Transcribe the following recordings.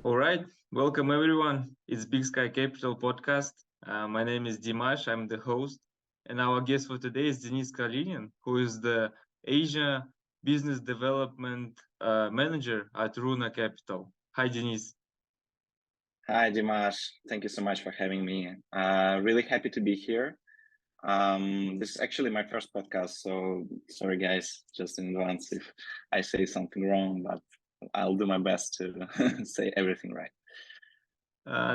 All right, welcome everyone. It's Big Sky Capital podcast. My name is Dimash, I'm the host, and our guest for today is Denis Kalinin, who is the Asia Business Development Manager at Runa Capital. Hi, Denis. Hi, Dimash. Thank you so much for having me. Really happy to be here. This is actually my first podcast, so sorry guys, just in advance if I say something wrong, but I'll do my best to say everything right.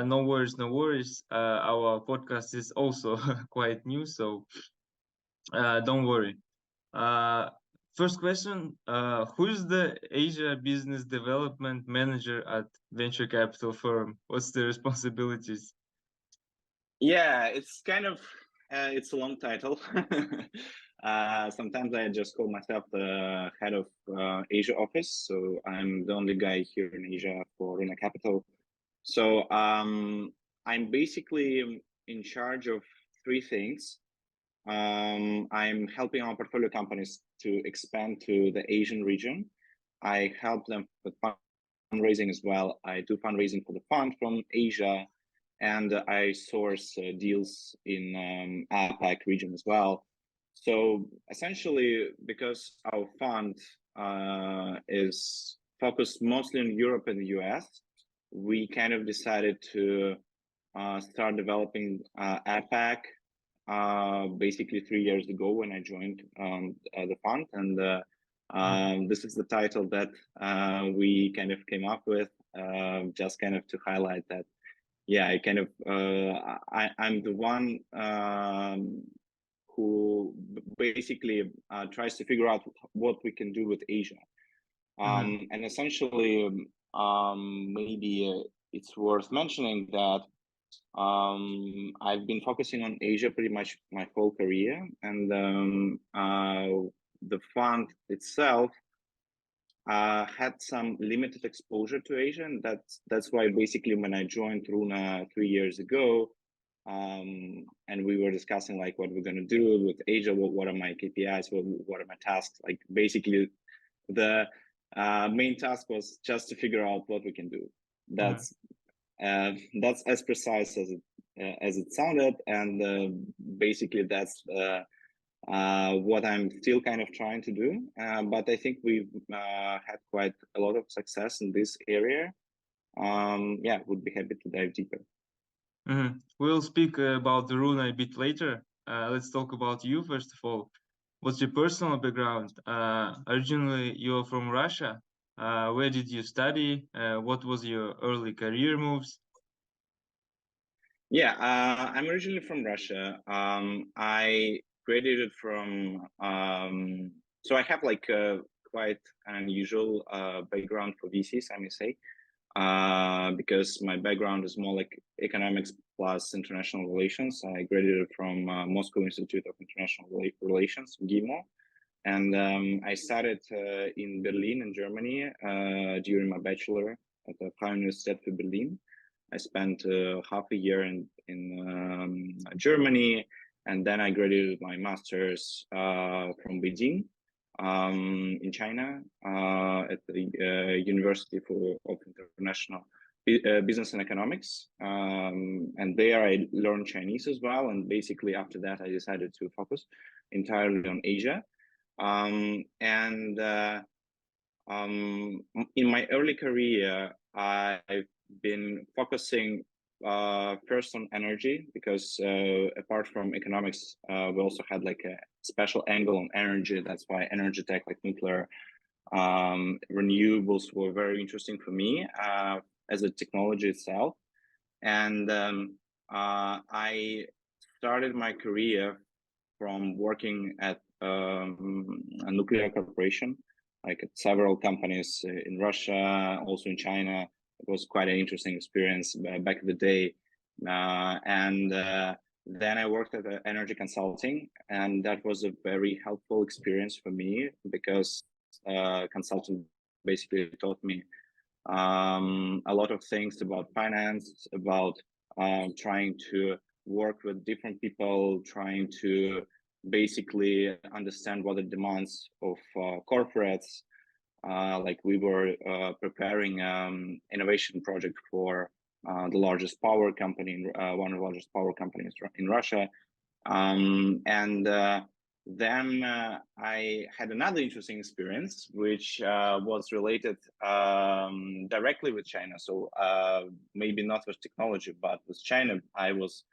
No worries, no worries. Our podcast is also quite new, so don't worry. First question, who is the Asia Business Development Manager at venture capital firm? What's the responsibilities? Yeah, it's kind of, it's a long title. Sometimes I just call myself the head of Asia office. So I'm the only guy here in Asia for Runa Capital. So I'm basically in charge of three things. I'm helping our portfolio companies to expand to the Asian region. I help them with fundraising as well. I do fundraising for the fund from Asia, and I source deals in APAC region as well. So essentially, because our fund is focused mostly on Europe and the US, we kind of decided to start developing APAC basically 3 years ago when I joined the fund, and this is the title that we kind of came up with, just kind of to highlight that. Yeah, I kind of I'm the one who basically tries to figure out what we can do with Asia, and essentially maybe it's worth mentioning that I've been focusing on Asia pretty much my whole career, and the fund itself had some limited exposure to Asia, and that's why basically when I joined Runa 3 years ago, and we were discussing like what we're gonna do with Asia, what are my KPIs, what are my tasks, like basically the main task was just to figure out what we can do. That's as precise as it sounded, and basically that's what I'm still kind of trying to do. But I think we've had quite a lot of success in this area. Yeah, would be happy to dive deeper. We'll speak about the Runa a bit later. Let's talk about you first of all. What's your personal background? Originally, you're from Russia. Where did you study? What was your early career moves? Yeah, I'm originally from Russia. I graduated from, so I have like quite an unusual background for VCs, I may say, because my background is more like economics plus international relations. I graduated from Moscow Institute of International Relations, GIMO. And I started in Berlin, in Germany, during my bachelor at the Freie Universität für Berlin. I spent half a year in Germany, and then I graduated my master's from Beijing in China at the University of International Business and Economics. And there I learned Chinese as well. And basically after that, I decided to focus entirely on Asia. In my early career, I've been focusing first on energy, because apart from economics, we also had like a special angle on energy. That's why energy tech, like nuclear, renewables, were very interesting for me as a technology itself. And I started my career from working at a nuclear corporation, like at several companies in Russia, also in China. It was quite an interesting experience back in the day. Then I worked at energy consulting, and that was a very helpful experience for me, because consulting basically taught me a lot of things about finance, about trying to work with different people, trying to basically understand what the demands of corporates like we were preparing innovation project for the largest power company, one of the largest power companies in Russia. And then I had another interesting experience, which was related directly with China. So maybe not with technology, but with China. I was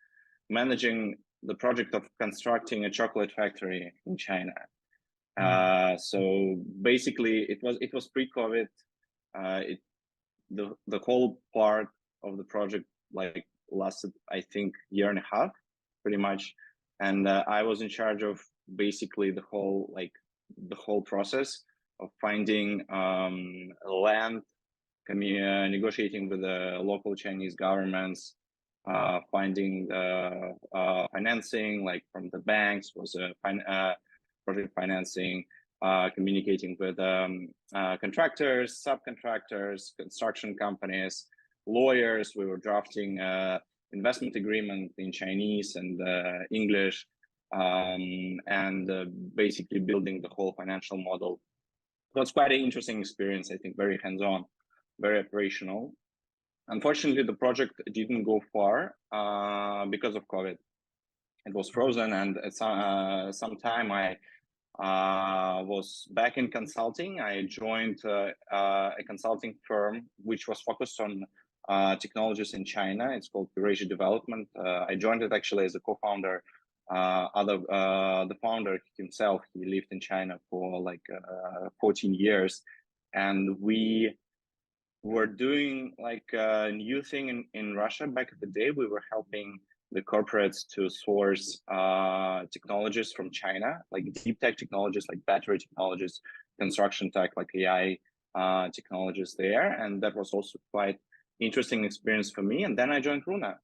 managing the project of constructing a chocolate factory in China. So basically, it was pre-COVID. The whole part of the project like lasted, I think, year and a half, pretty much. And I was in charge of basically the whole process of finding land, negotiating with the local Chinese governments, finding financing, like from the banks, was project financing, communicating with contractors, subcontractors, construction companies, lawyers. We were drafting investment agreement in Chinese and English, and basically building the whole financial model. So it's quite an interesting experience, I think, very hands-on, very operational. Unfortunately, the project didn't go far because of COVID. It was frozen, and at some time I was back in consulting. I joined a consulting firm which was focused on technologies in China. It's called Eurasia Development. I joined it actually as a co-founder. The founder himself, he lived in China for like 14 years, and we were doing like a new thing in Russia back in the day. We were helping the corporates to source technologies from China, like deep tech technologies, like battery technologies, construction tech, like AI technologies there. And that was also quite interesting experience for me. And then I joined Runa.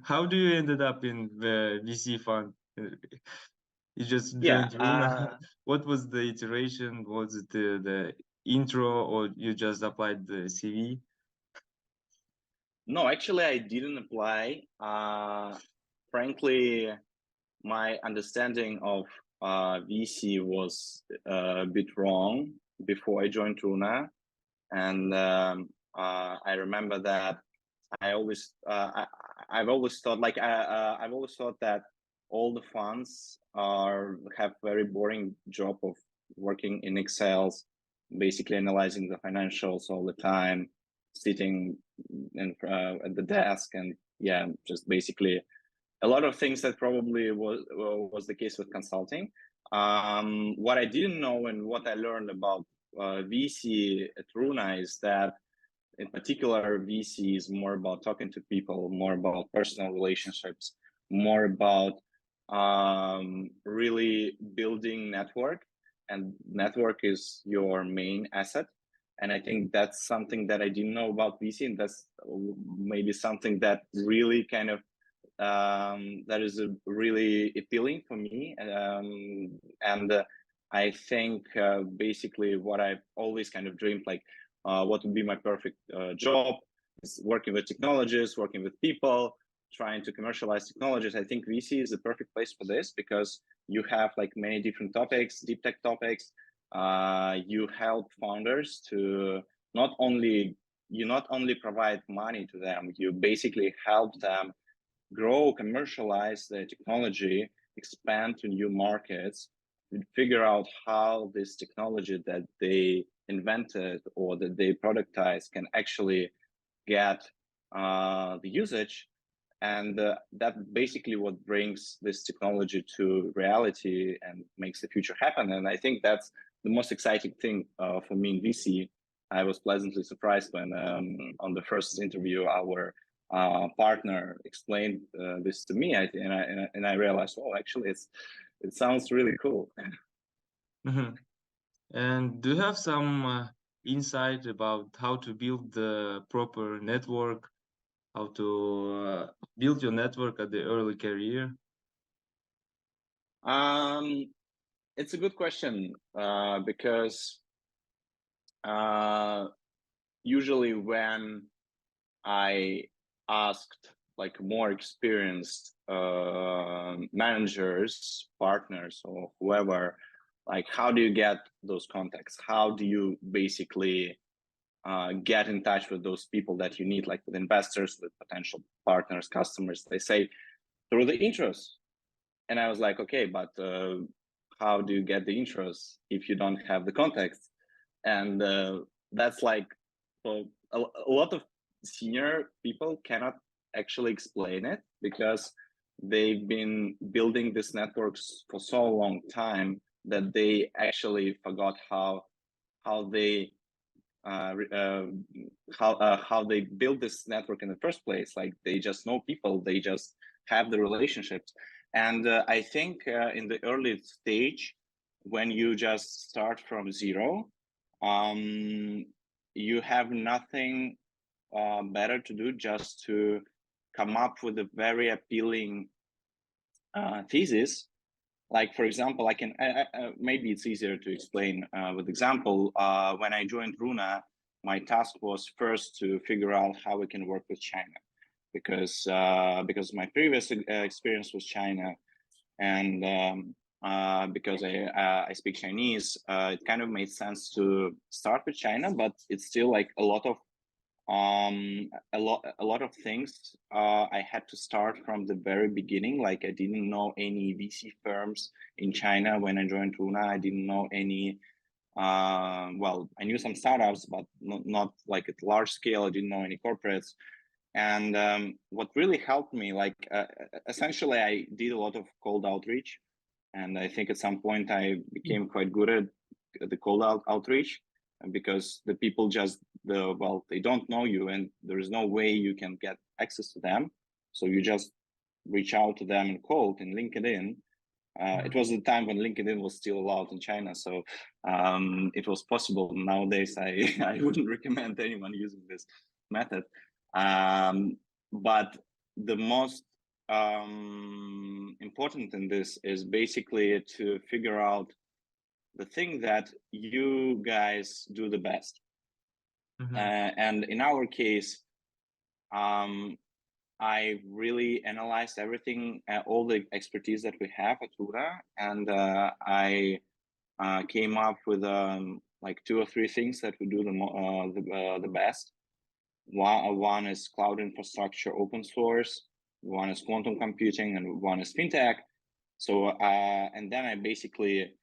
How do you ended up in the VC fund? You just joined Runa. What was the iteration? Was it the intro, or you just applied the CV? No, actually, I didn't apply. Frankly, my understanding of VC was a bit wrong before I joined Runa, and I remember that I've always thought that all the funds have very boring job of working in Excel, basically analyzing the financials all the time, sitting at the desk, and yeah, just basically a lot of things that probably was the case with consulting. What I didn't know and what I learned about VC at Runa is that in particular, VC is more about talking to people, more about personal relationships, more about really building network, and network is your main asset. And I think that's something that I didn't know about VC, and that's maybe something that really kind of that is really appealing for me. And I think basically what I've always kind of dreamed, like what would be my perfect job, is working with technologies, working with people, trying to commercialize technologies. I think VC is the perfect place for this because you have like many different topics, deep tech topics. You help founders to not only provide money to them, you basically help them grow, commercialize the technology, expand to new markets, and figure out how this technology that they invented or that they productize can actually get the usage. And that basically what brings this technology to reality and makes the future happen. And I think that's the most exciting thing for me in VC. I was pleasantly surprised when on the first interview our partner explained this to me, and I realized, oh, actually, it sounds really cool. And do you have some insight about how to build the proper network, how to build your network at the early career? It's a good question because usually when I asked like more experienced managers, partners, or whoever like, how do you get those contacts? How do you basically get in touch with those people that you need, like with investors, with potential partners, customers? They say through the intros. And I was like, okay, but how do you get the intros if you don't have the context? And that's like, well, a lot of senior people cannot actually explain it, because they've been building these networks for so long time that they actually forgot how they how they build this network in the first place. Like, they just know people, they just have the relationships. And I think in the early stage, when you just start from zero, you have nothing better to do just to come up with a very appealing thesis. Like, for example, I can maybe it's easier to explain with example. When I joined Runa, my task was first to figure out how we can work with China, because my previous experience was China, and because I speak Chinese, it kind of made sense to start with China, but it's still like a lot of things I had to start from the very beginning. Like, I didn't know any VC firms in China when I joined Runa. I didn't know any well, I knew some startups, but not like at large scale. I didn't know any corporates. And what really helped me, like essentially I did a lot of cold outreach, and I think at some point I became quite good at the cold outreach, because the people just well, they don't know you, and there is no way you can get access to them, so you just reach out to them in cold in LinkedIn. It was the time when LinkedIn was still allowed in China, so it was possible. Nowadays, I wouldn't recommend anyone using this method. But the most important in this is basically to figure out the thing that you guys do the best. And in our case, I really analyzed everything, all the expertise that we have at Runa, and I came up with like 2 or 3 things that we do the best. One is cloud infrastructure, open source. One is quantum computing, and one is fintech. So and then I basically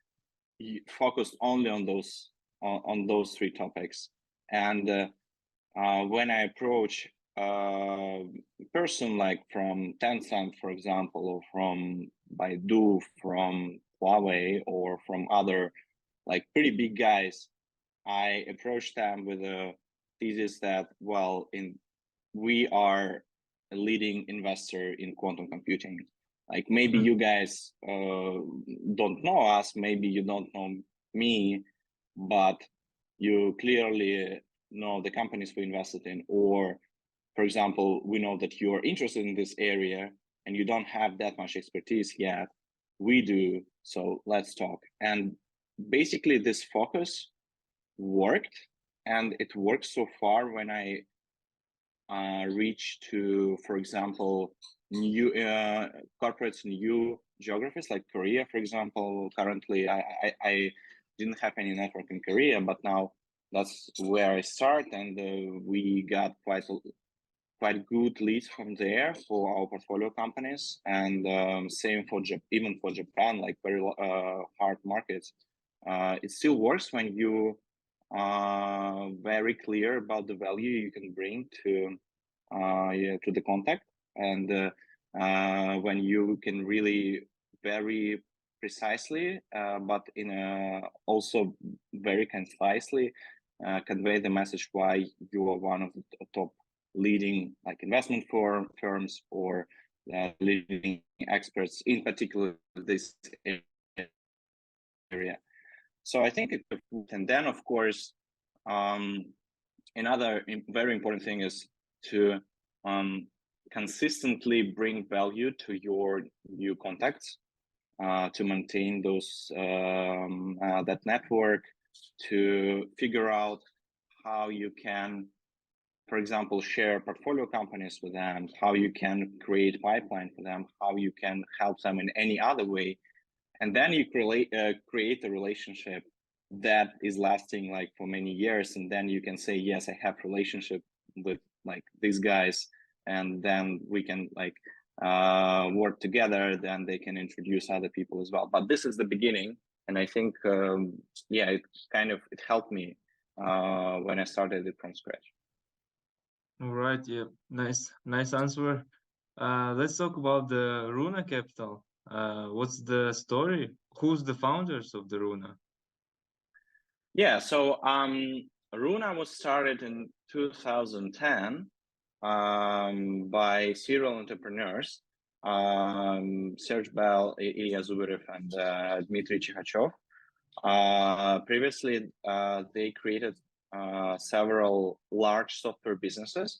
focused only on those 3 topics. And when I approach a person like from Tencent, for example, or from Baidu, from Huawei, or from other like pretty big guys, I approach them with a thesis that, well, we are a leading investor in quantum computing. Like, maybe you guys don't know us, maybe you don't know me, but you clearly know the companies we invested in. Or, for example, we know that you are interested in this area and you don't have that much expertise yet. We do, so let's talk. And basically this focus worked, and it works so far when I reach to, for example, new corporates, new geographies like Korea, for example. Currently, I didn't have any network in Korea, but now that's where I start, and we got quite good leads from there for our portfolio companies, and same for even for Japan, like very hard markets. It still works when you very clear about the value you can bring to the contact, and when you can really very precisely, but in a also very concisely convey the message why you are one of the top leading like investment firms or leading experts in particular this area. So I think it's good. And then, of course, another very important thing is to consistently bring value to your new contacts, to maintain those that network, to figure out how you can, for example, share portfolio companies with them, how you can create pipeline for them, how you can help them in any other way. and then you create a relationship that is lasting like for many years, and then you can say, yes, I have relationship with like these guys, and then we can like work together, then they can introduce other people as well. But this is the beginning, and I think yeah, it helped me when I started it from scratch. All right, yeah, nice answer. Let's talk about the Runa Capital. What's the story? Who's the founders of the Runa? Yeah, so Runa was started in 2010 by serial entrepreneurs, Serge Bell, Ilya Zubarev, and Dmitry Chikhachov. Previously, they created several large software businesses.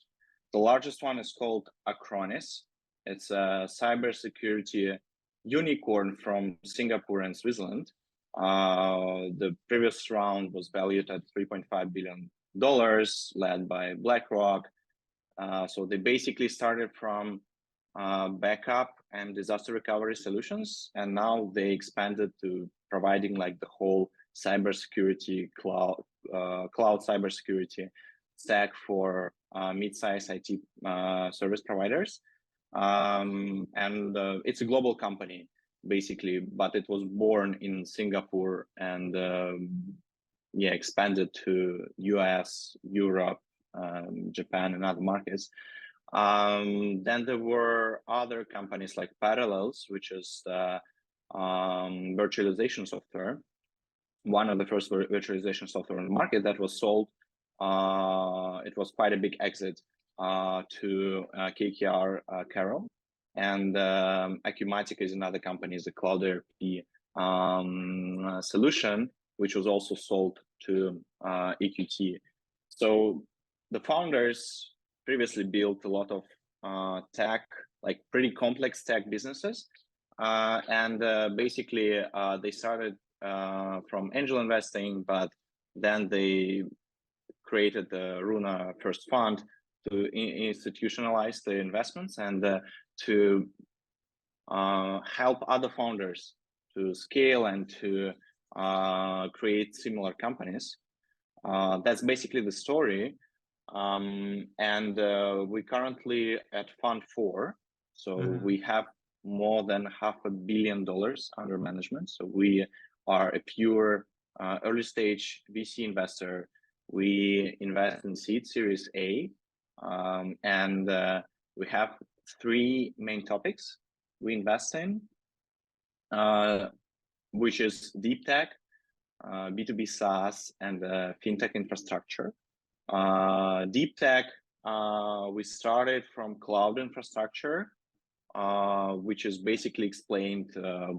The largest one is called Acronis. It's a cybersecurity unicorn from Singapore and Switzerland. The previous round was valued at $3.5 billion, led by BlackRock. So they basically started from backup and disaster recovery solutions, and now they expanded to providing like the whole cybersecurity cloud cybersecurity stack for mid-size IT service providers. And it's a global company basically, but it was born in Singapore and yeah, expanded to US, Europe, Japan, and other markets. Then there were other companies like Parallels, which is the virtualization software, one of the first virtualization software on the market that was sold. It was quite a big exit to KKR Carroll. And Acumatica is another company, is a cloud ERP solution, which was also sold to EQT. So the founders previously built a lot of tech, like pretty complex tech businesses. And basically they started from angel investing, but then they created the Runa First Fund to institutionalize the investments and to help other founders to scale and to create similar companies. That's basically the story. And we currently at Fund 4, so we have more than $500 million under management. So we are a pure early stage VC investor. We invest in seed Series A, and we have 3 main topics we invest in, which is Deeptech, B2B SaaS, and Fintech infrastructure. Deeptech, we started from cloud infrastructure, which is basically explained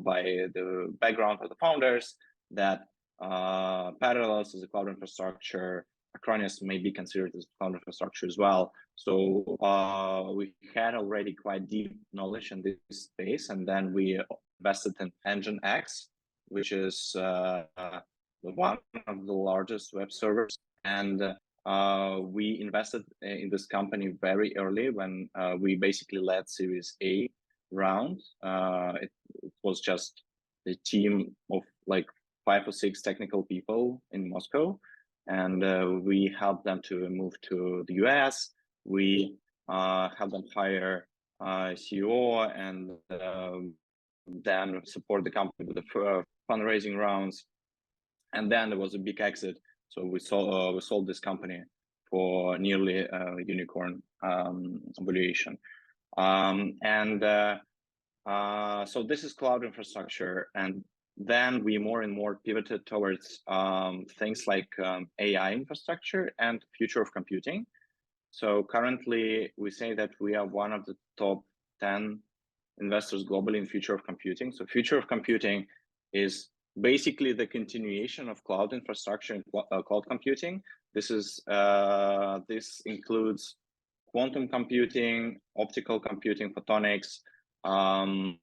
by the background of the founders, that Parallels is a cloud infrastructure, Acronis may be considered as cloud infrastructure as well. So we had already quite deep knowledge in this space, and then we invested in Nginx, which is one of the largest web servers. And we invested in this company very early when we basically led Series A round. It was just a team of like 5 or 6 technical people in Moscow, and we helped them to move to the US. We helped them hire CEO and then support the company with the fundraising rounds. And then there was a big exit. So we sold this company for nearly unicorn valuation. So this is cloud infrastructure. And then we more and more pivoted towards things like AI infrastructure and future of computing. So currently we say that we are one of the top 10 investors globally in future of computing. So future of computing is basically the continuation of cloud infrastructure and cloud computing. This includes quantum computing, optical computing, photonics, and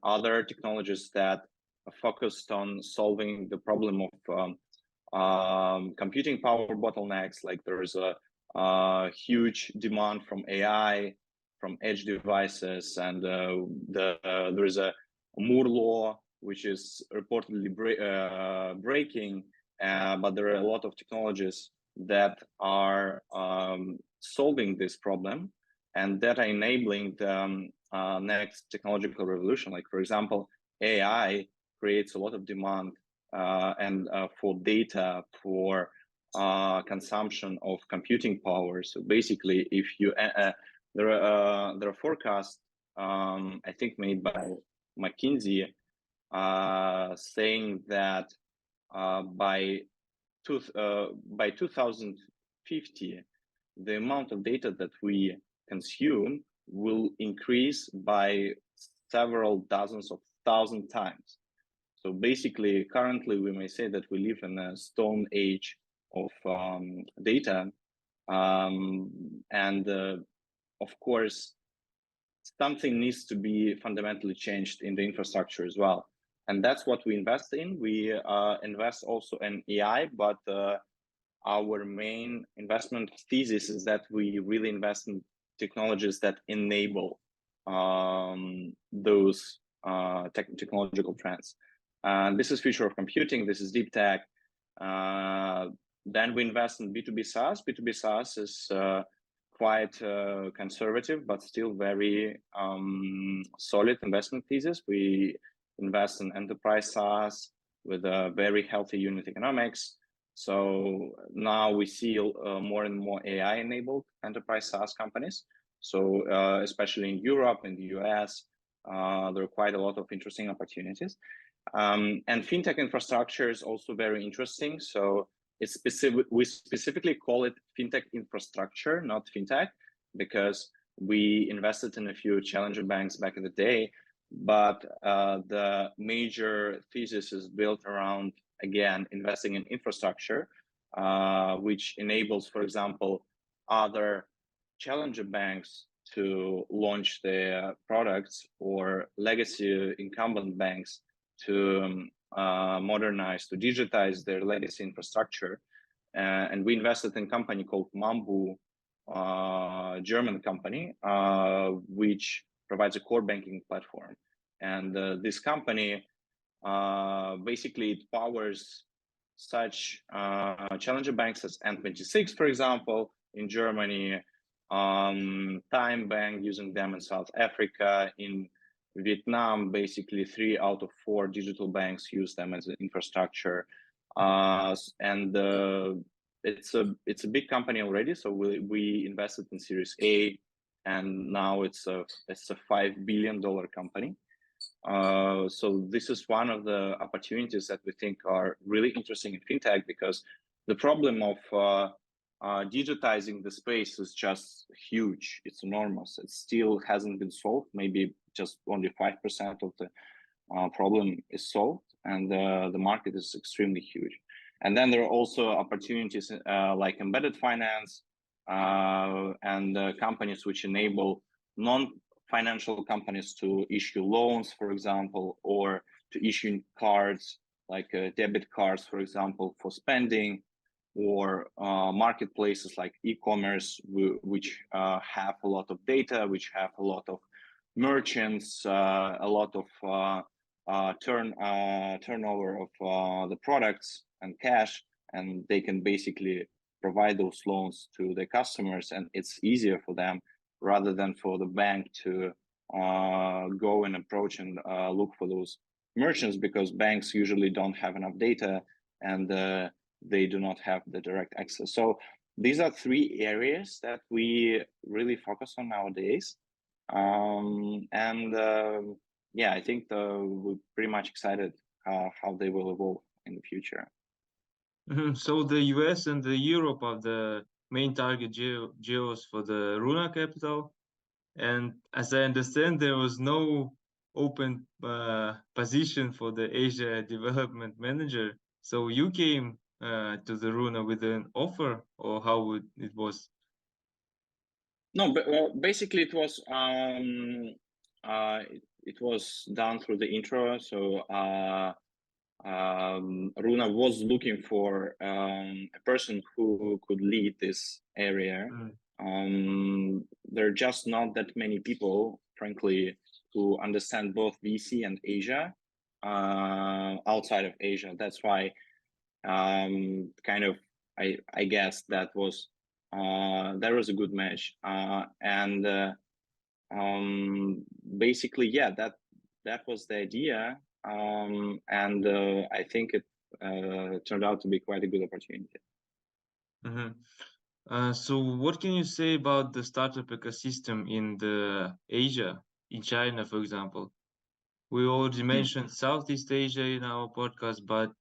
other technologies that are focused on solving the problem of computing power bottlenecks. Like there is a huge demand from AI, from edge devices, and there is a Moore law which is reportedly breaking, but there are a lot of technologies that are solving this problem and that are enabling the next technological revolution. Like, for example, AI creates a lot of demand and for data, for consumption of computing power. So basically, if you there are forecasts, I think made by McKinsey, saying that by 2050, the amount of data that we consume will increase by several dozens of thousand times. So basically, currently, we may say that we live in a stone age of data. Of course, something needs to be fundamentally changed in the infrastructure as well. And that's what we invest in. We invest also in AI, but our main investment thesis is that we really invest in technologies that enable those technological trends. This is future of computing. This is Deeptech. Then we invest in B2B SaaS. B2B SaaS is quite conservative, but still very solid investment thesis. We invest in enterprise SaaS with a very healthy unit economics. So now we see more and more AI-enabled enterprise SaaS companies. So especially in Europe, in the US, there are quite a lot of interesting opportunities. And fintech infrastructure is also very interesting. So it's we specifically call it fintech infrastructure, not fintech, because we invested in a few challenger banks back in the day. But the major thesis is built around, again, investing in infrastructure, which enables, for example, other challenger banks to launch their products, or legacy incumbent banks to modernize, to digitize their legacy infrastructure. And we invested in a company called Mambu, German company, which provides a core banking platform. And this company, basically it powers such challenger banks as N26, for example, in Germany, Time Bank using them in South Africa, in Vietnam, basically 3 out of 4 digital banks use them as an infrastructure. And it's a big company already. So we invested in Series A, and now it's a $5 billion company. So this is one of the opportunities that we think are really interesting in fintech, because the problem of digitizing the space is just huge. It's enormous. It still hasn't been solved. Maybe just only 5% of the problem is solved, and the market is extremely huge. And then there are also opportunities like embedded finance and companies which enable non-financial companies to issue loans, for example, or to issue cards like debit cards, for example, for spending, or marketplaces like e-commerce, which have a lot of data, which have a lot of merchants, a lot of turnover of the products and cash, and they can basically provide those loans to the customers, and it's easier for them rather than for the bank to go and approach and look for those merchants, because banks usually don't have enough data and they do not have the direct access. So these are 3 areas that we really focus on nowadays. Yeah, I think we're pretty much excited how they will evolve in the future. So the US and the Europe are the main target geos for the Runa Capital. And as I understand, there was no open position for the Asia Development Manager. So you came to the Runa with an offer, or how it was? No, but well, basically it was done through the intro. So Runa was looking for a person who could lead this area. There are just not that many people, frankly, who understand both VC and Asia. outside of Asia. That's why kind of I guess that was a good match. Basically, yeah, that was the idea. I think it turned out to be quite a good opportunity. Mm-hmm. So what can you say about the startup ecosystem in the Asia, in China, for example? We already mentioned Southeast Asia in our podcast, but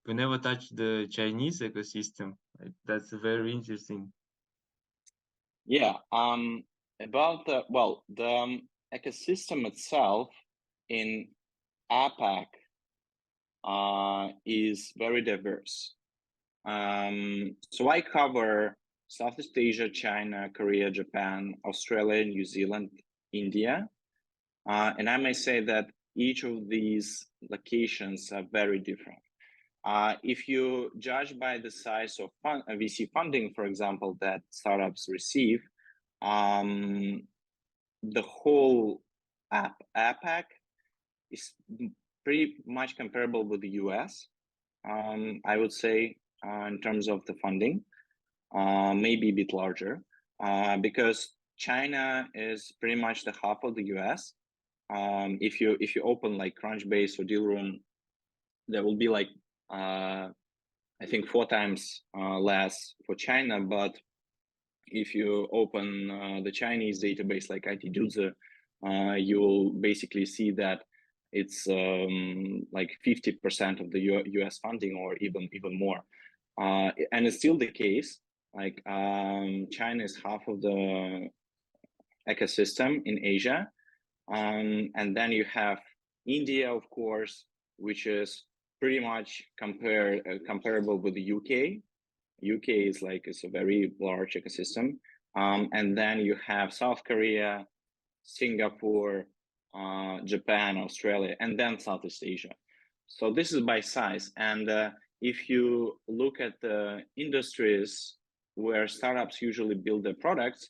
we never touched the Chinese ecosystem. That's very interesting. Yeah. About the ecosystem itself in APAC is very diverse. So I cover Southeast Asia, China, Korea, Japan, Australia, New Zealand, India. And I may say that each of these locations are very different. If you judge by the size of VC funding, for example, that startups receive, the whole APAC is pretty much comparable with the US, I would say, in terms of the funding, maybe a bit larger, because China is pretty much the half of the US. If you open like Crunchbase or Dealroom, there will be like I think 4 times less for China. But if you open the Chinese database like ITDuze, you will basically see that it's like 50% of the US funding, or even more. And it's still the case. Like China is half of the ecosystem in Asia. And then you have India, of course, which is pretty much comparable with the UK. UK is like, it's a very large ecosystem. And then you have South Korea, Singapore, Japan, Australia, and then Southeast Asia. So this is by size. And if you look at the industries where startups usually build their products,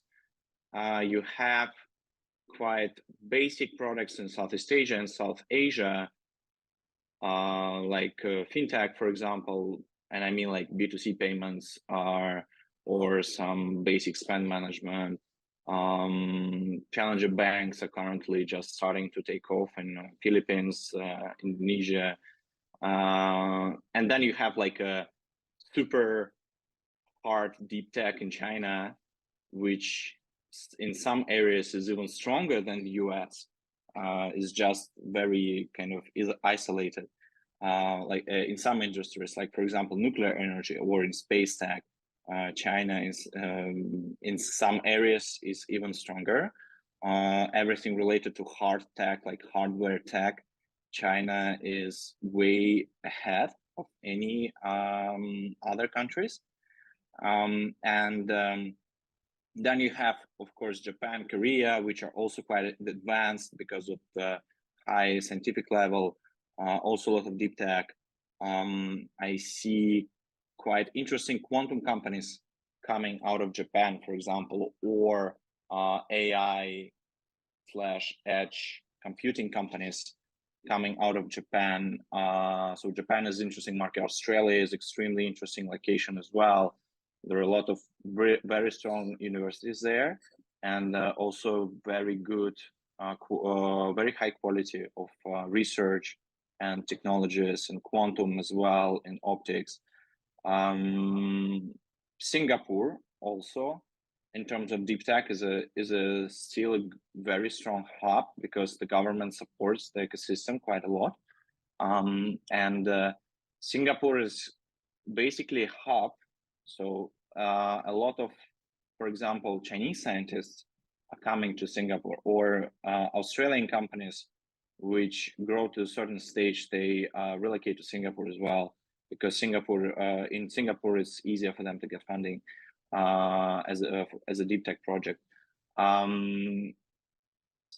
you have quite basic products in Southeast Asia and South Asia, like Fintech, for example, and I mean like B2C payments or some basic spend management. Challenger banks are currently just starting to take off in Philippines, Indonesia. And then you have like a super hard deep tech in China, which in some areas is even stronger than the US. Is just very kind of isolated. Like in some industries, like for example, nuclear energy or in space tech, China is in some areas is even stronger. Everything related to hard tech, like hardware tech, China is way ahead of any other countries. Then you have, of course, Japan, Korea, which are also quite advanced because of the high scientific level, also a lot of deep tech. I see quite interesting quantum companies coming out of Japan, for example, or AI/edge computing companies coming out of Japan. So Japan is an interesting market. Australia is extremely interesting location as well. There are a lot of very strong universities there, and also very good, very high quality of research and technologies and quantum as well in optics. Singapore also, in terms of deep tech, is still a very strong hub because the government supports the ecosystem quite a lot. Singapore is basically a hub. So a lot of, for example, Chinese scientists are coming to Singapore, or Australian companies which grow to a certain stage, they relocate to Singapore as well, because in Singapore it's easier for them to get funding as a deep tech project.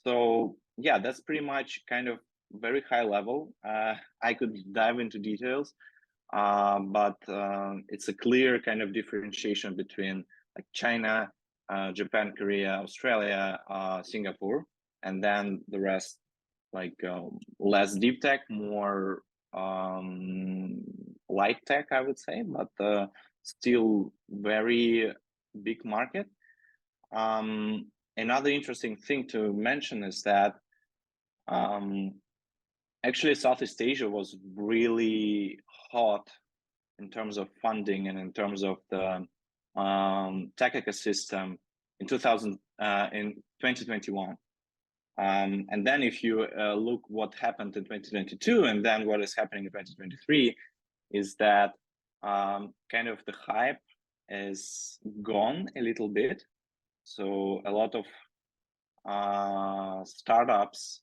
So yeah, that's pretty much kind of very high level. I could dive into details. But it's a clear kind of differentiation between like China, Japan, Korea, Australia, Singapore, and then the rest less deep tech, more light tech, I would say, but still very big market. Another interesting thing to mention is that actually Southeast Asia was really hot in terms of funding and in terms of the tech ecosystem in 2021. And then if you look what happened in 2022 and then what is happening in 2023, is that kind of the hype is gone a little bit. So a lot of startups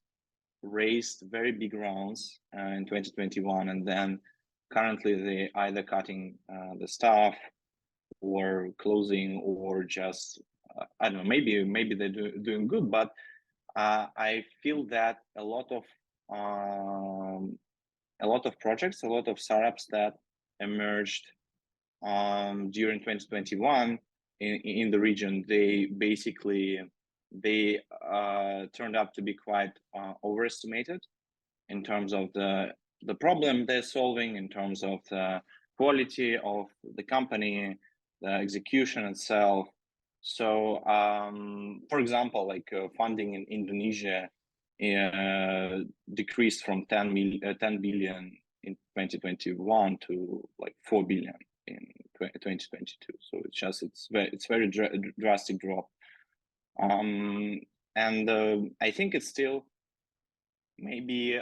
raised very big rounds in 2021, and then currently they either cutting the staff or closing or just I don't know, maybe they're doing good, but I feel that a lot of projects, a lot of startups that emerged during 2021 in the region, they basically turned out to be quite overestimated in terms of the problem they're solving, in terms of the quality of the company, the execution itself. So, for example, like funding in Indonesia decreased from 10 billion in 2021 to like 4 billion in 2022. So it's very drastic drop. And I think it's still maybe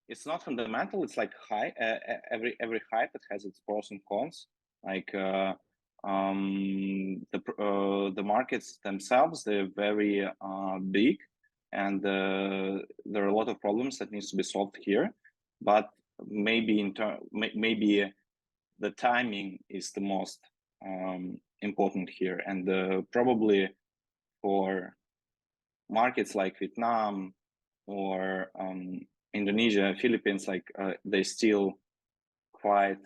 it's not fundamental. It's like every hype, it has its pros and cons. Like the markets themselves, they're very big, and there are a lot of problems that needs to be solved here. But maybe maybe the timing is the most important here, and probably for markets like Vietnam or Indonesia, Philippines, like they're still quite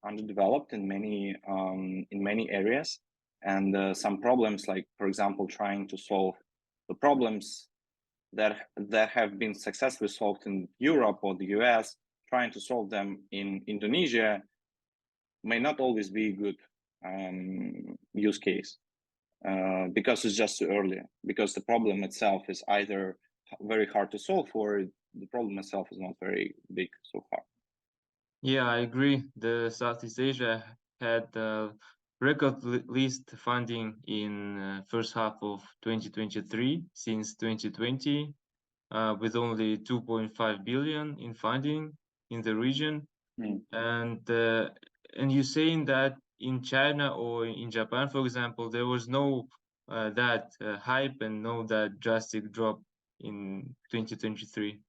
underdeveloped in many areas, and some problems, like for example, trying to solve the problems that have been successfully solved in Europe or the US, trying to solve them in Indonesia may not always be a good use case. Because it's just too early, because the problem itself is either very hard to solve or the problem itself is not very big so far. Yeah, I agree. The Southeast Asia had record least funding in first half of 2023 since 2020, with only 2.5 billion in funding in the region. And you're saying that in China or in Japan, for example, there was no that hype and no that drastic drop in 2023.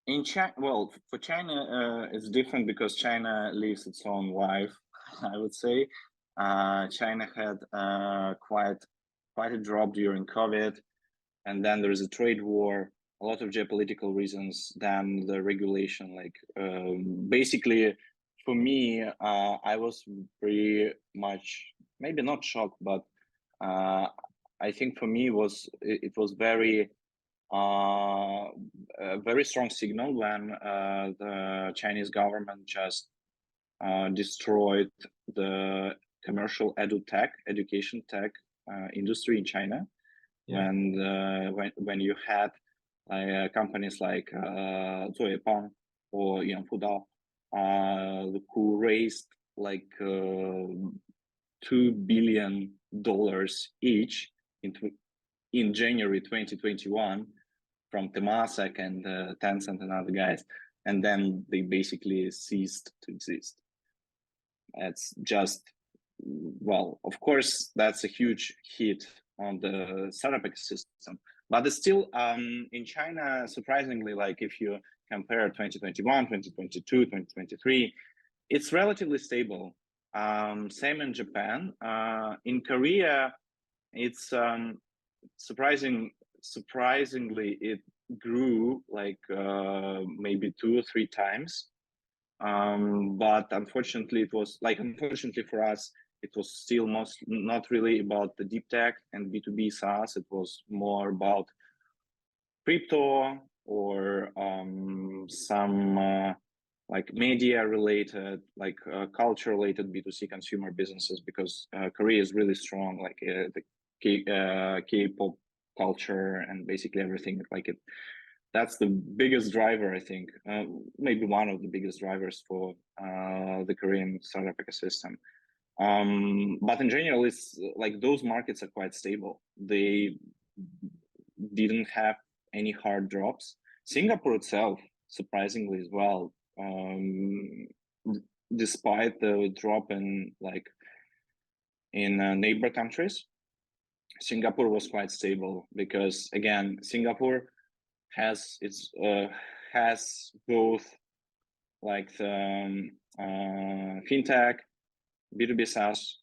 In China, well, for China, it's different because China lives its own life. I would say China had quite a drop during COVID, and then there is a trade war, a lot of geopolitical reasons, then the regulation. Like basically, for me, I was pretty much maybe not shocked, but I think for me it was very a very strong signal when the Chinese government just destroyed the commercial education tech industry in China. Yeah. And when you had companies like Zopa or Fudao, who raised like $2 billion each in January 2021 from Temasek and Tencent and other guys, and then they basically ceased to exist. It's just, well, of course, that's a huge hit on the startup ecosystem, but it's still in China, surprisingly, like if you compare 2021, 2022, 2023, it's relatively stable. Same in Japan. In Korea, it's surprisingly it grew like maybe 2 or 3 times, but unfortunately for us, it was still not really about the deep tech and B2B SaaS. It was more about crypto or some like media related, like culture related B2C consumer businesses, because Korea is really strong, like the K-pop culture and basically everything like it. That's the biggest driver, I think, maybe one of the biggest drivers for the Korean startup ecosystem. But in general, it's like those markets are quite stable. They didn't have any hard drops. Singapore itself, surprisingly as well, despite the drop in neighbor countries, Singapore was quite stable because again, Singapore has both like the Fintech, B2B SaaS,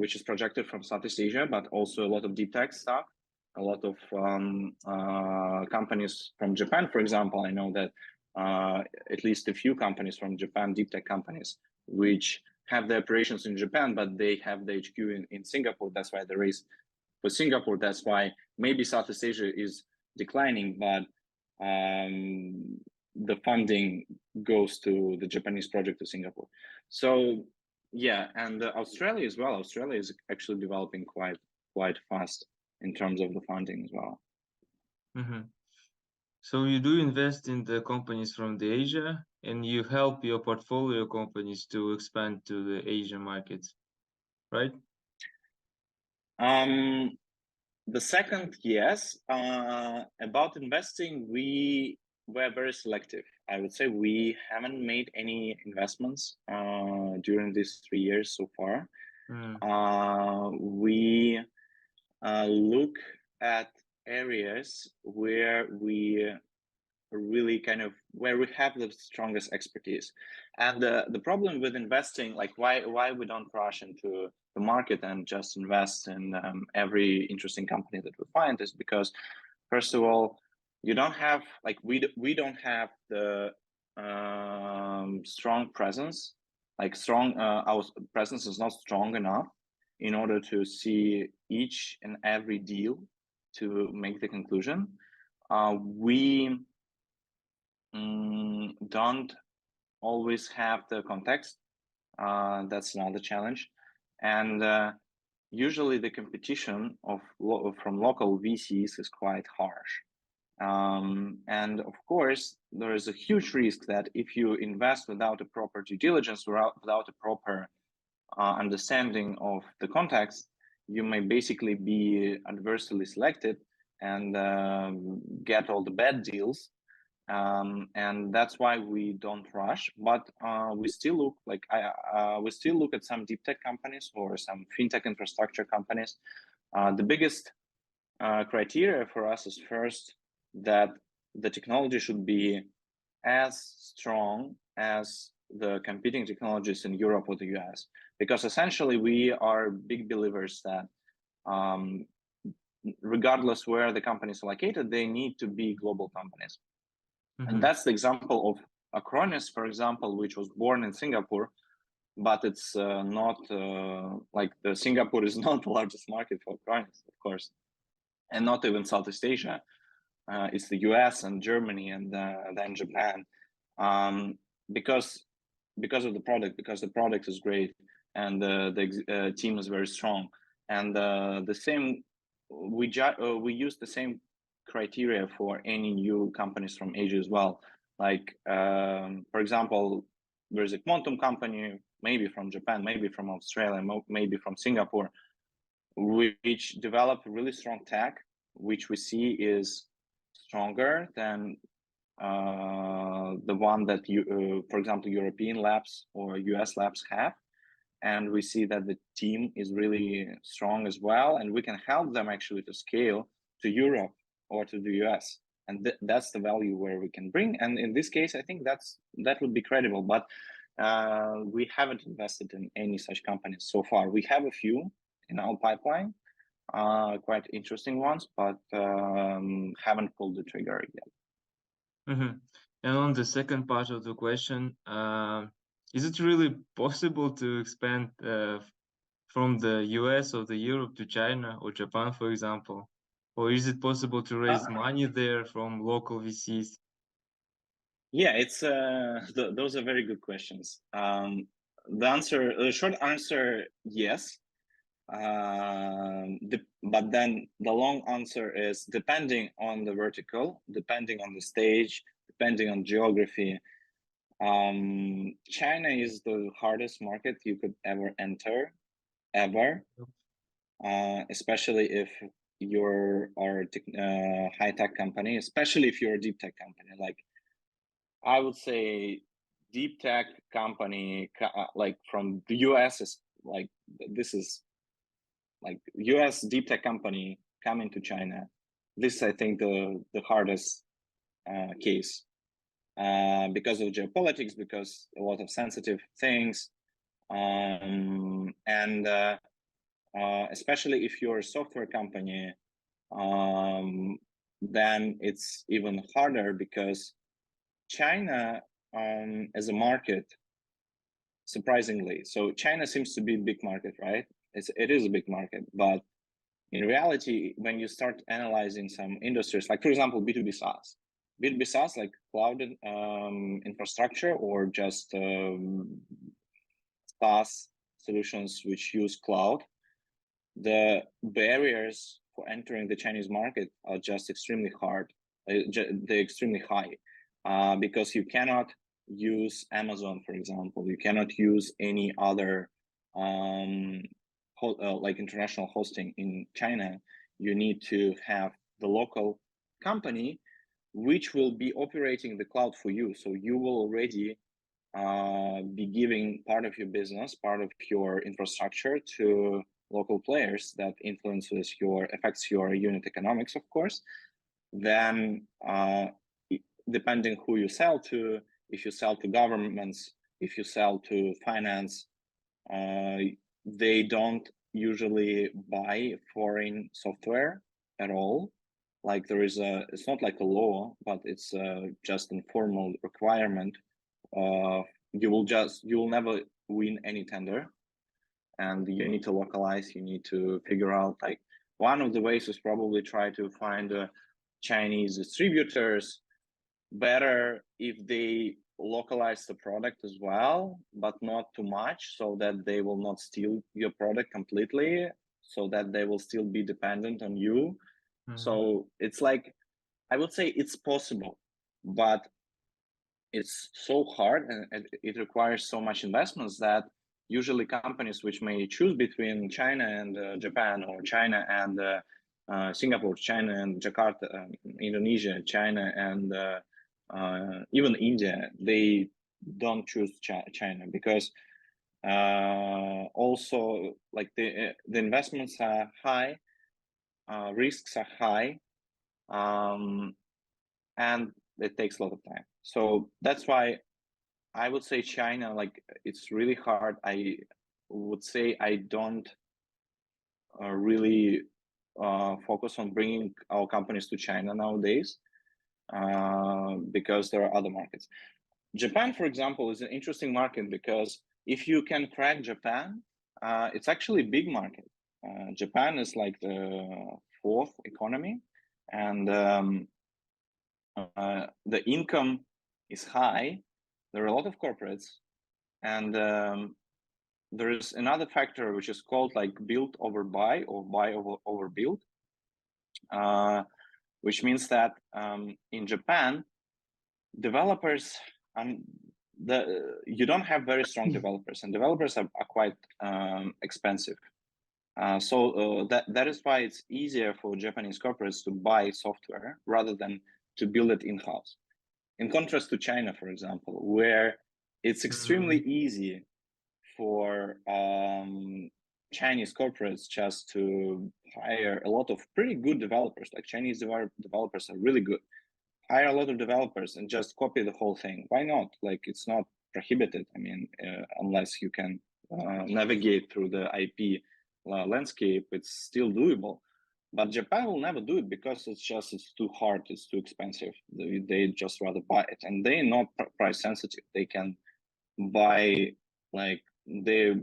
which is projected from Southeast Asia, but also a lot of Deeptech stuff, a lot of companies from Japan, for example. I know that at least a few companies from Japan, Deeptech companies, which have their operations in Japan, but they have the HQ in Singapore. That's why the race for Singapore. That's why maybe Southeast Asia is declining, but the funding goes to the Japanese project to Singapore. So yeah, and Australia as well. Australia is actually developing quite fast in terms of the funding as well. Mm-hmm. So you do invest in the companies from the Asia, and you help your portfolio companies to expand to the Asian markets, right? The second, yes. About investing, we were very selective. I would say we haven't made any investments during these 3 years so far. We look at areas where we really where we have the strongest expertise. And the problem with investing, like why we don't rush into the market and just invest in every interesting company that we find, is because first of all, you don't have we don't have the strong presence, our presence is not strong enough in order to see each and every deal to make the conclusion. We don't always have the context. That's another challenge. And usually the competition from local VCs is quite harsh. And of course, there is a huge risk that if you invest without a proper due diligence, without a proper understanding of the context, you may basically be adversely selected and get all the bad deals. And that's why we don't rush, but we still look at some deep tech companies or some fintech infrastructure companies. The biggest criteria for us is first that the technology should be as strong as the competing technologies in Europe or the US, because essentially we are big believers that regardless where the companies are located, they need to be global companies. And that's the example of Acronis, for example, which was born in Singapore, but it's not Singapore is not the largest market for Acronis, of course, and not even Southeast Asia. It's the US and Germany and then Japan, because of the product, because the product is great and the team is very strong. And the same, we use the same criteria for any new companies from Asia as well. Like, for example, there's a quantum company, maybe from Japan, maybe from Australia, maybe from Singapore, which develop really strong tech, which we see is stronger than the one that for example, European labs or US labs have. And we see that the team is really strong as well, and we can help them actually to scale to Europe or to the US. And that's the value where we can bring. And in this case, I think that would be credible, but we haven't invested in any such companies so far. We have a few in our pipeline, quite interesting ones, but haven't pulled the trigger yet. And on the second part of the question, is it really possible to expand from the US or the Europe to China or Japan, for example? or is it possible to raise money there from local VCs? Yeah, it's those are very good questions. The short answer, yes. But then the long answer is depending on the vertical, depending on the stage, depending on geography. China is the hardest market you could ever enter, ever, especially if you're a high-tech company, especially if you're a deep tech company. Like, I would say deep tech company, like from the US, is like, this is like US deep tech company coming to China. This is, I think, the hardest case because of geopolitics, because a lot of sensitive things, and especially if you're a software company, then it's even harder because China as a market, surprisingly, so China seems to be a big market, right? It is a big market, but in reality, when you start analyzing some industries, like for example, B2B SaaS, like cloud infrastructure or just SaaS solutions which use cloud, the barriers for entering the Chinese market are just extremely hard. They're extremely high because you cannot use Amazon, for example. You cannot use any other like international hosting in China. You need to have the local company which will be operating the cloud for you. So you will already be giving part of your business, part of your infrastructure to local players that affects your unit economics, of course. Then depending who you sell to, if you sell to governments, if you sell to finance, they don't usually buy foreign software at all. Like it's not like a law, but it's just informal requirement. You will never win any tender, and you need to localize. You need to figure out, like, one of the ways is probably try to find Chinese distributors. Better if they localize the product as well, but not too much, so that they will not steal your product completely, so that they will still be dependent on you. So it's like, I would say it's possible, but it's so hard and it requires so much investments that usually companies which may choose between China and Japan, or China and Singapore, China and Jakarta, Indonesia, China and even India, they don't choose China because also, like, the investments are high, risks are high, and it takes a lot of time. So that's why I would say China, like, it's really hard. I would say I don't really focus on bringing our companies to China nowadays because there are other markets. Japan, for example, is an interesting market because if you can crack Japan, it's actually a big market. Japan is like the fourth economy, and the income is high. There are a lot of corporates, and there is another factor which is called like build over buy, or buy over build, which means that in Japan, developers you don't have very strong developers, and developers are quite expensive. So that is why it's easier for Japanese corporates to buy software rather than to build it in-house. In contrast to China, for example, where it's extremely easy for Chinese corporates just to hire a lot of pretty good developers. Like, Chinese developers are really good. Hire a lot of developers and just copy the whole thing. Why not? Like, it's not prohibited. I mean, unless you can navigate through the IP landscape, it's still doable. But Japan will never do it because it's too hard, it's too expensive. They just rather buy it, and they're not price sensitive. They can buy, like, the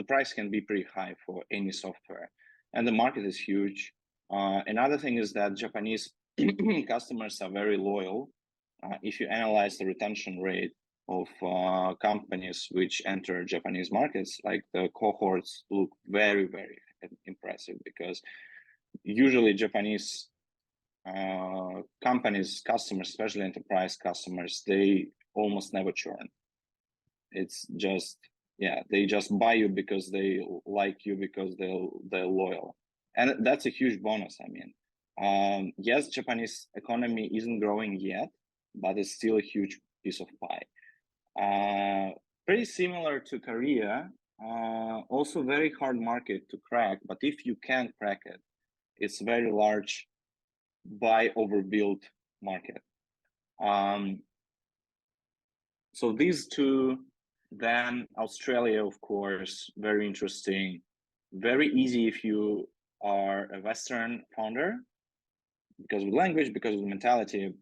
price can be pretty high for any software, and the market is huge. Another thing is that Japanese customers are very loyal. If you analyze the retention rate of companies which enter Japanese markets, like the cohorts look very, very impressive, because usually Japanese companies, customers, especially enterprise customers, they almost never churn. It's just, yeah, they just buy you because they like you, because they're loyal. And that's a huge bonus. I mean, yes, Japanese economy isn't growing yet, but it's still a huge piece of pie. Pretty similar to Korea, also very hard market to crack, but if you can crack it, it's very large, buy overbuilt market. So these two, then Australia, of course, very interesting, very easy if you are a Western founder, because of language, because of the mentality.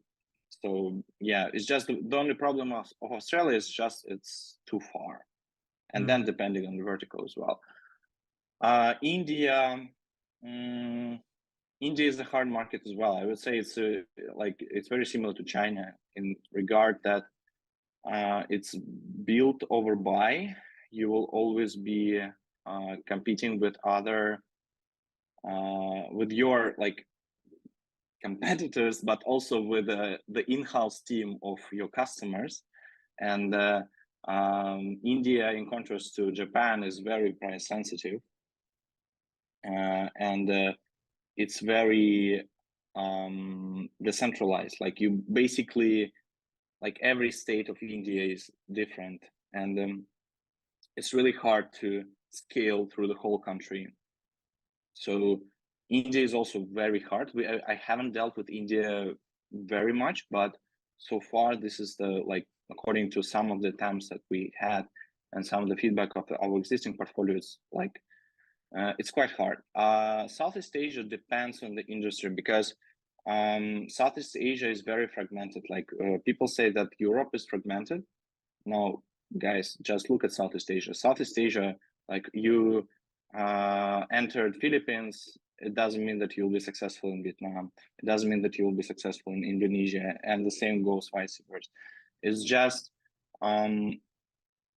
So yeah, it's just the only problem of Australia is just it's too far, and then depending on the vertical as well. India, India is a hard market as well. I would say it's like it's very similar to China in regard that it's built over buy. You will always be competing with other with your like competitors, but also with the in-house team of your customers. And India, in contrast to Japan, is very price sensitive, and it's very decentralized. Like you basically, like every state of India is different, and it's really hard to scale through the whole country. So India is also very hard. I haven't dealt with India very much, but so far this is the, like, according to some of the attempts that we had and some of the feedback of our existing portfolios, like it's quite hard. Southeast Asia depends on the industry, because Southeast Asia is very fragmented. Like people say that Europe is fragmented. No, guys, just look at Southeast Asia. Southeast Asia, like you entered Philippines, it doesn't mean that you'll be successful in Vietnam. It doesn't mean that you'll be successful in Indonesia, and the same goes vice versa. It's just, and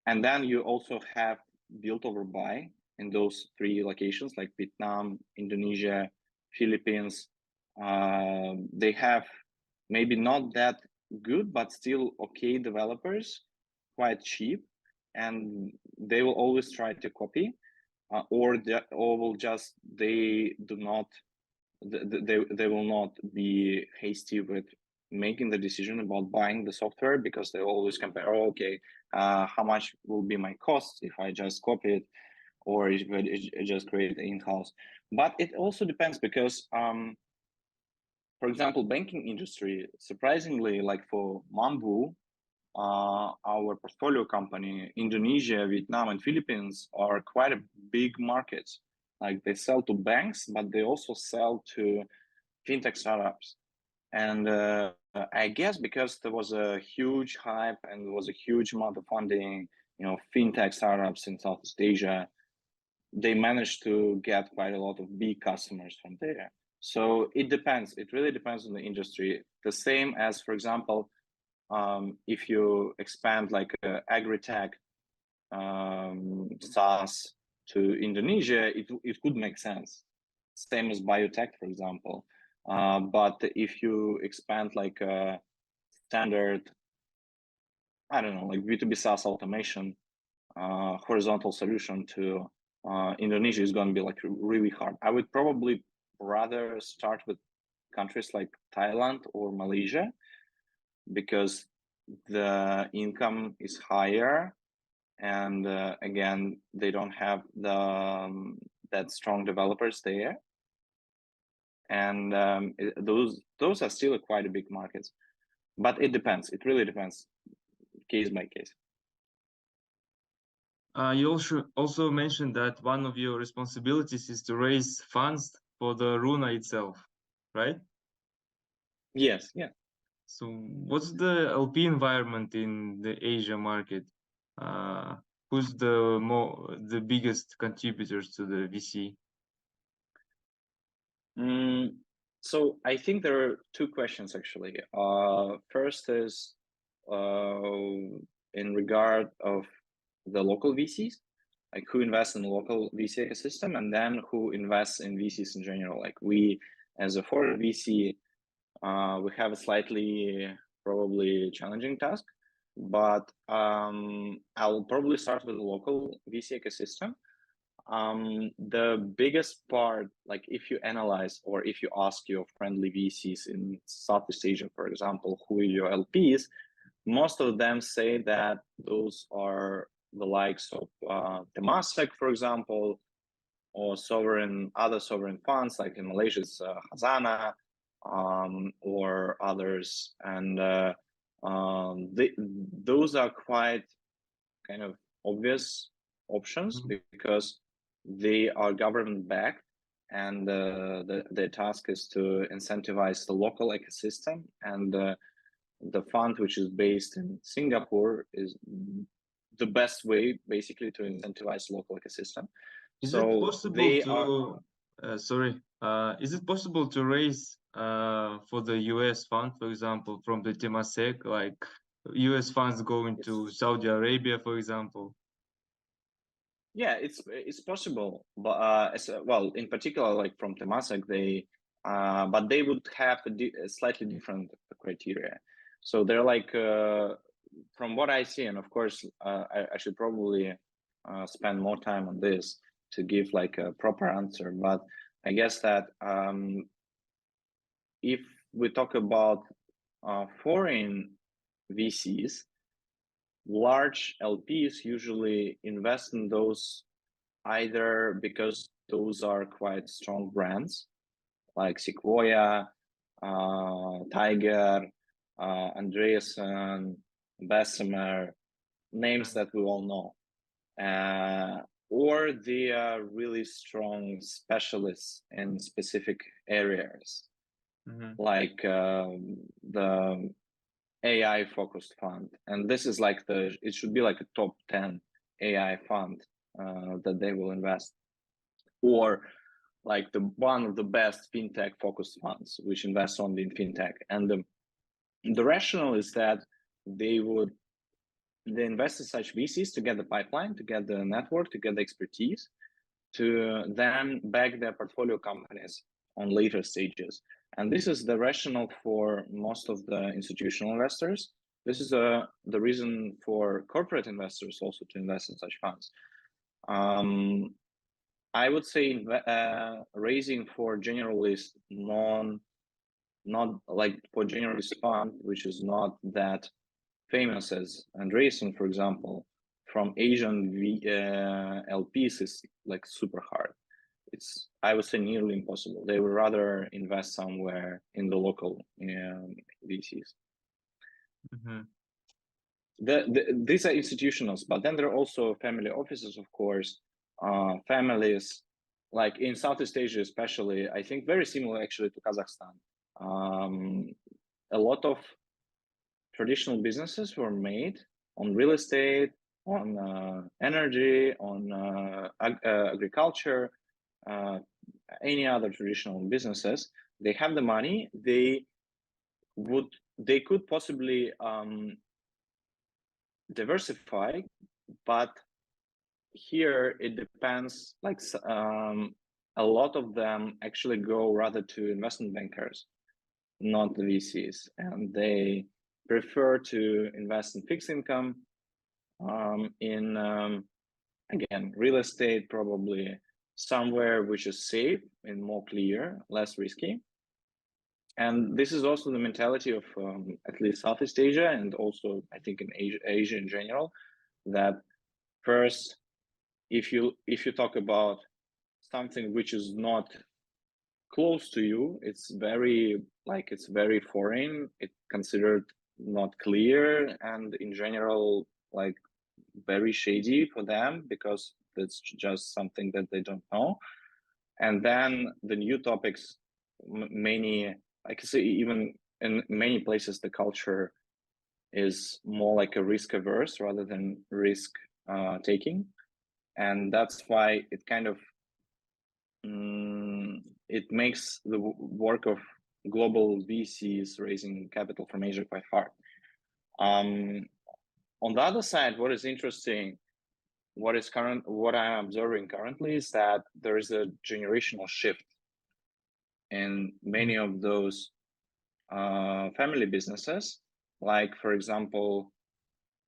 then you also have built over buy in those three locations, like Vietnam, Indonesia, Philippines. They have maybe not that good, but still okay developers, quite cheap, and they will always try to copy, or will just they will not be hasty with making the decision about buying the software, because they always compare, oh, okay, how much will be my cost if I just copy it, or if I just create it in-house. But it also depends, because for example, banking industry, surprisingly, like for Mambu, our portfolio company, Indonesia, Vietnam, and Philippines are quite a big markets. Like they sell to banks, but they also sell to fintech startups. And I guess because there was a huge hype and there was a huge amount of funding, you know, fintech startups in Southeast Asia, they managed to get quite a lot of big customers from there. So it depends. It really depends on the industry. The same as, for example, if you expand like agri-tech SaaS to Indonesia, it could make sense. Same as biotech, for example. But if you expand like a standard, I don't know, like B2B SaaS automation, horizontal solution to Indonesia is going to be like really hard. I would probably rather start with countries like Thailand or Malaysia, because the income is higher, and again, they don't have the that strong developers there, and those are still quite a big markets. But it depends. It really depends, case by case. You also mentioned that one of your responsibilities is to raise funds for the Runa itself, right? Yes, yeah. So what's the LP environment in the Asia market? Who's the biggest contributors to the VC? So I think there are two questions actually. First is in regard of the local VCs, like who invests in the local VC ecosystem, and then who invests in VCs in general. Like we, as a foreign VC, we have a slightly probably challenging task, but I'll probably start with the local VC ecosystem. The biggest part, like if you analyze or if you ask your friendly VCs in Southeast Asia, for example, who are your LPs, most of them say that those are the likes of Temasek, for example, or other sovereign funds, like in Malaysia, it's Hazana, or others. And those are quite kind of obvious options because they are government backed, and the task is to incentivize the local ecosystem. And the fund, which is based in Singapore, is the best way basically to incentivize local ecosystem. Is so it possible they to is it possible to raise for the US fund, for example, from the Temasek, like US funds going to Saudi Arabia, for example? Yeah, it's possible, but well, in particular, like from Temasek, but they would have a slightly different criteria. So they're like, from what I see, and of course, I should probably spend more time on this to give like a proper answer. But I guess that if we talk about foreign VCs, large LPs usually invest in those either because those are quite strong brands like Sequoia, Tiger, Andreessen, Bessemer, names that we all know, or they are really strong specialists in specific areas, like the AI focused fund. And this is like it should be like a top 10 AI fund that they will invest, or like one of the best fintech focused funds which invest only in fintech. And the rationale is that they invest in such VCs to get the pipeline, to get the network, to get the expertise, to then back their portfolio companies on later stages. And this is the rationale for most of the institutional investors. This is the reason for corporate investors also to invest in such funds. I would say raising for generalist not like for generalist fund, which is not that famous as Andreessen, for example, from Asian LPs is like super hard. It's, I would say, nearly impossible. They would rather invest somewhere in the local VCs. These are institutionals, but then there are also family offices, of course, families, like in Southeast Asia especially, I think very similar actually to Kazakhstan. A lot of traditional businesses were made on real estate, on energy, on agriculture, any other traditional businesses. They have the money. They could possibly diversify, but here it depends. Like a lot of them actually go rather to investment bankers, not the VCs, and they prefer to invest in fixed income, in again real estate, probably somewhere which is safe and more clear, less risky. And this is also the mentality of at least Southeast Asia, and also I think in Asia in general, that first, if you talk about something which is not close to you, it's very foreign, it's considered not clear, and in general like very shady for them because it's just something that they don't know. And then the new topics, many, I can say even in many places, the culture is more like a risk averse rather than risk taking. And that's why it kind of it makes the work of global VCs raising capital from Asia quite hard. On the other side, what is interesting, what I'm observing currently is that there is a generational shift in many of those family businesses. Like, for example,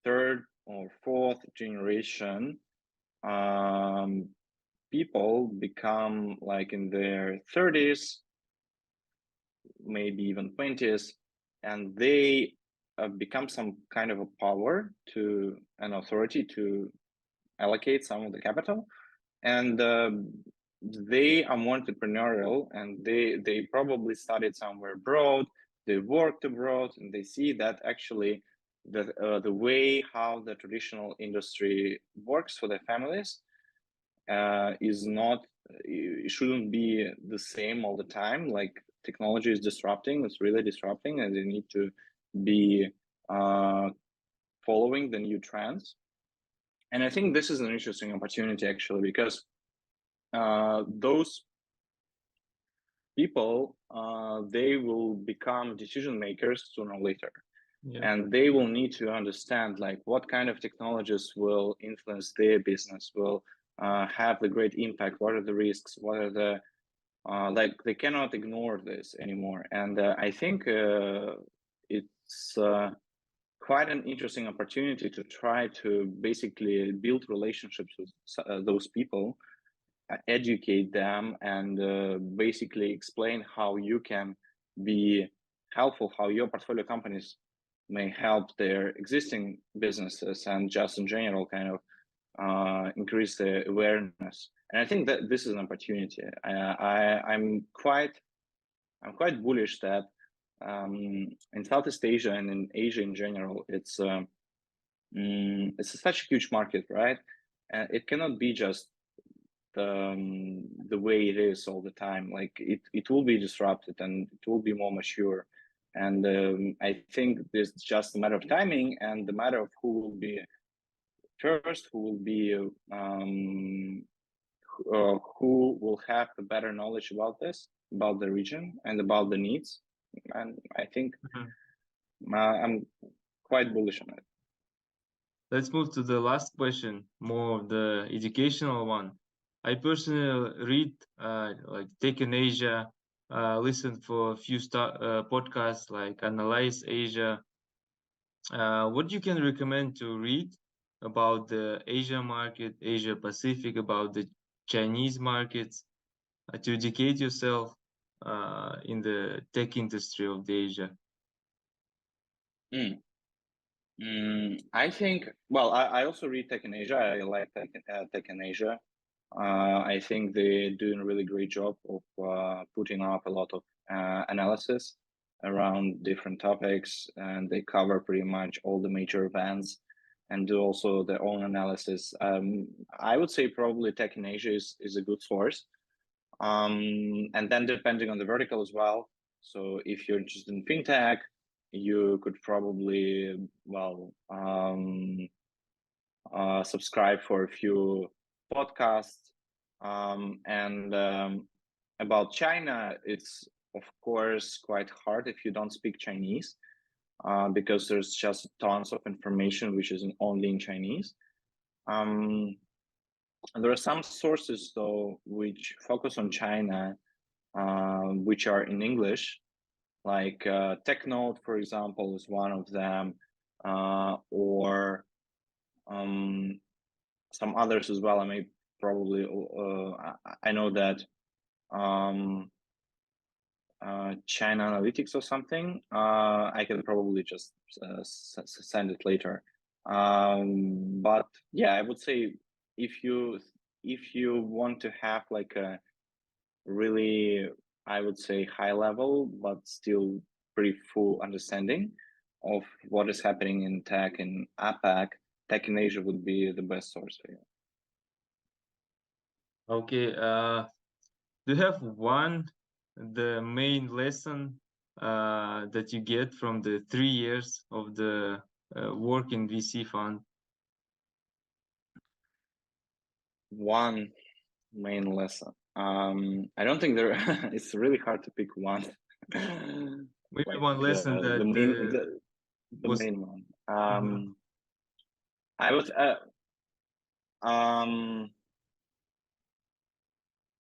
third or fourth generation people become like in their 30s, maybe even 20s, and they become some kind of a power to an authority to allocate some of the capital, and they are more entrepreneurial, and they probably studied somewhere abroad, they worked abroad, and they see that actually the way how the traditional industry works for their families is not, it shouldn't be the same all the time. Like, technology is disrupting, it's really disrupting, and they need to be following the new trends. And I think this is an interesting opportunity actually, because those people, they will become decision makers sooner or later. Yeah. And they will need to understand like what kind of technologies will influence their business, will have the great impact, what are the risks, what are the like, they cannot ignore this anymore. And I think it's quite an interesting opportunity to try to basically build relationships with those people, educate them, and basically explain how you can be helpful, how your portfolio companies may help their existing businesses, and just in general kind of increase the awareness. And I think that this is an opportunity. I'm quite bullish that in Southeast Asia and in Asia in general, it's such a huge market, right? And it cannot be just the way it is all the time. Like, it will be disrupted, and it will be more mature. And I think it's just a matter of timing, and the matter of who will be first, who will be who will have the better knowledge about this, about the region, and about the needs. And I think I'm quite bullish on it. Let's move to the last question, more of the educational one. I personally read like Tech in Asia, listen for a few podcasts like Analyze Asia. What you can recommend to read about the Asia market, Asia Pacific, about the Chinese markets, to educate yourself in the tech industry of the Asia? I think, well, I also read Tech in Asia. I like Tech in Asia. I think they're doing a really great job of putting up a lot of analysis around different topics, and they cover pretty much all the major events and do also their own analysis. I would say probably Tech in Asia is a good source. And then depending on the vertical as well. So if you're interested in Fintech, you could probably, well, subscribe for a few podcasts. And about China, it's of course quite hard if you don't speak Chinese, because there's just tons of information which is only in Chinese. There are some sources though which focus on China, which are in English, like TechNote, for example, is one of them, or some others as well. I may probably, I know that China Analytics or something. I can probably just send it later. But yeah, I would say if you want to have like a really, I would say, high level but still pretty full understanding of what is happening in tech in APAC, Tech in Asia would be the best source for you. Okay. Do you have the main lesson that you get from the 3 years of the work in VC fund? One main lesson. I don't think there. It's really hard to pick one. Maybe Like one lesson that the was. main one. Mhm. I would.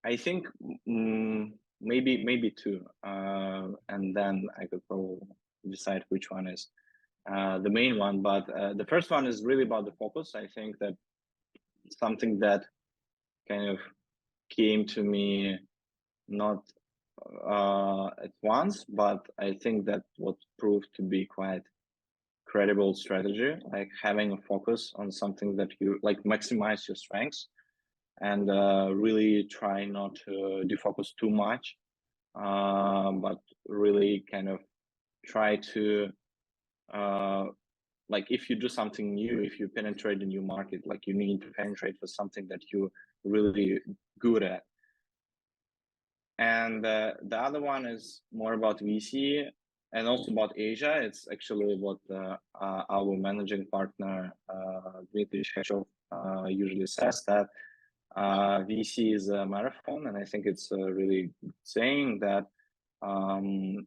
I think maybe two, and then I could probably decide which one is the main one. But the first one is really about the focus. I think that something that kind of came to me not at once, but I think that what proved to be quite credible strategy, like having a focus on something that you like, maximize your strengths and really try not to defocus too much, but really kind of try to like, if you do something new, if you penetrate a new market, like you need to penetrate with something that you're really good at. And the other one is more about VC and also about Asia. It's actually what our managing partner, Denis, usually says, that VC is a marathon. And I think it's really saying that, and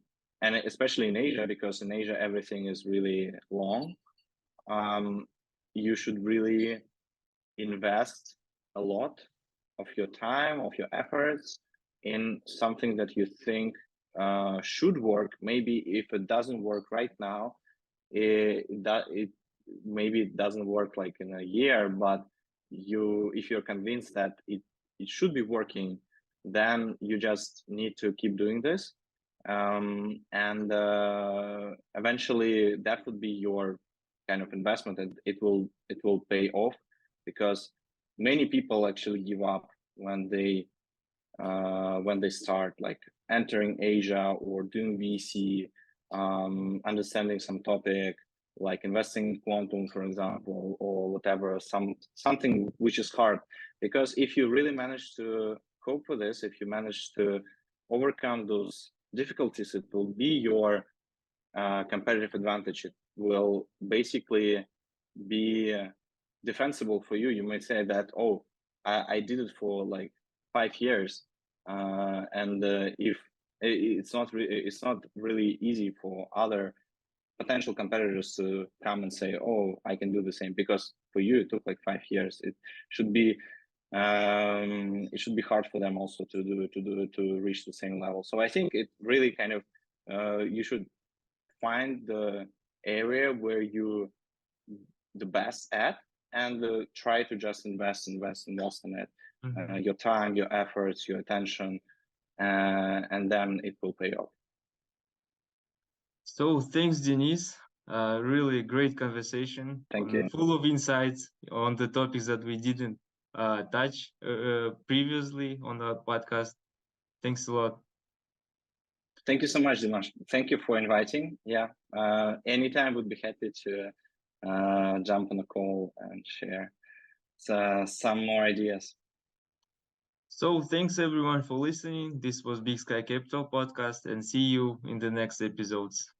especially in Asia, because in Asia, everything is really long. You should really invest a lot of your time, of your efforts in something that you think should work. Maybe if it doesn't work right now, maybe it doesn't work like in a year, but if you're convinced that it should be working, then you just need to keep doing this, and eventually that would be your kind of investment, and it will pay off, because many people actually give up when they start like entering Asia or doing VC, understanding some topic like investing in quantum, for example, or whatever, something which is hard. Because if you really manage to cope with this, if you manage to overcome those difficulties, it will be your competitive advantage. It will basically be defensible for you. You might say that, oh, I did it for like 5 years, and if it's not really easy for other potential competitors to come and say, oh, I can do the same, because for you it took like 5 years. It should be hard for them also to reach the same level. So I think it really kind of you should find the area where you the best at, and try to just invest in it. Your time, your efforts, your attention, and then it will pay off. So thanks, Denis. Really great conversation. Thank you. Full of insights on the topics that we didn't touch previously on the podcast. Thanks a lot. Thank you so much, Dimash. Thank you for inviting. Yeah, anytime would be happy to jump on a call and share some more ideas. So thanks everyone for listening. This was Big Sky Capital podcast, and see you in the next episodes.